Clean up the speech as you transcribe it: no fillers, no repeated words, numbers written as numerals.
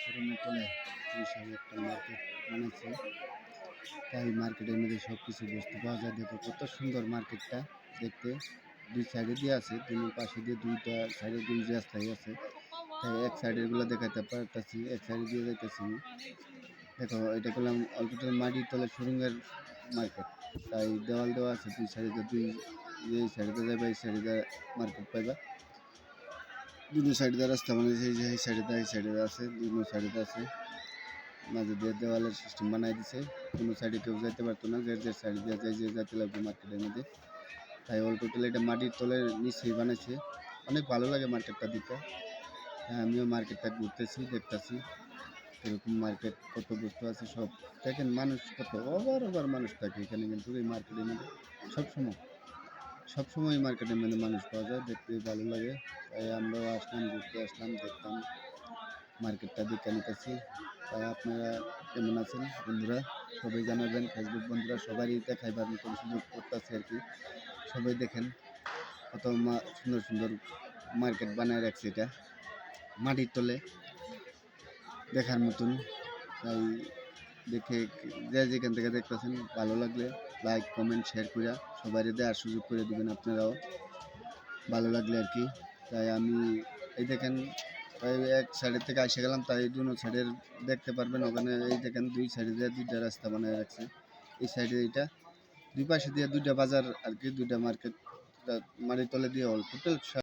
শোরুমে তোলে হিসাবে একটা মার্কেট বানাইছে। তাই মার্কেটের মধ্যে সব কিছু বস্তু পাওয়া যায়। দেখো কত সুন্দর মার্কেটটা দেখতে। দুই সাইডে দিয়ে আছে, দুই পাশে দিয়ে দুইটা সাইডে দুই রাস্তায় আছে। তাই এক সাইডের গুলো দেখাতে পারতেছি, এক সাইডে দিয়ে যাইতেছি। দেখো এটা করলাম অলটোটাল মাটির তলে সুরঙ্গের মার্কেট। তাই দেওয়াল দেওয়া আছে দুই সাইডে, দুই এই সাইডে যাবে এই সাইডে মার্কেট পাইবা। দুই সাইডে রাস্তা মানে এই সাইডে আছে, দুই সাইডে আছে। মাঝে দিয়ে দেওয়ালের সিস্টেম বানাই দিছে, কোনো সাইডে কেউ যাইতে পারতো না, যে সাইড দিয়ে যাই যে যাইতে লাগবে মার্কেটের মধ্যে। তাই অল টোটাল এটা মাটির তলের নিচেই বানাইছে। অনেক ভালো লাগে মার্কেটটা দিতে। হ্যাঁ, আমিও মার্কেটটা ঘুরতেছি, দেখতেছি এরকম মার্কেট কত বস্তু আছে সব। দেখেন মানুষ কত অবার মানুষ থাকে এখানে, কিন্তু এই মার্কেটের মধ্যে সবসময় এই মার্কেটের মধ্যে মানুষ পাওয়া যায়, দেখতে ভালো লাগে। তাই আমরাও আসলাম, ঘুরতে আসলাম, দেখলাম মার্কেটটা দেখে নিতেছি। তাই আপনারা কেমন আছেন বন্ধুরা, সবাই জানাবেন। ফেসবুক বন্ধুরা সবারই দেখাইবার মতন সুযোগ করতেছে আর কি। সবাই দেখেন কত সুন্দর সুন্দর মার্কেট বানায় রাখছে, এটা মাটির তলে দেখার মতন। তাই দেখে যে যেখান থেকে দেখতেছেন ভালো লাগলে লাইক কমেন্ট শেয়ার করে সবারই দেওয়ার সুযোগ করে দেবেন আপনারাও, ভালো লাগলে আর কি। তাই আমি এই দেখেন, তাই এক সাইডের থেকে এসে গেলাম, তাই দুনো সাইডের দেখতে পারবেন। ওখানে এই দেখেন দুই সাইডে দিয়ে দুইটা রাস্তা বানায় রাখছে। এই সাইডে এইটা দুই পাশে দিয়ে দুইটা বাজার আর কি, দুইটা মার্কেট মাটির তলে দিয়ে টোটাল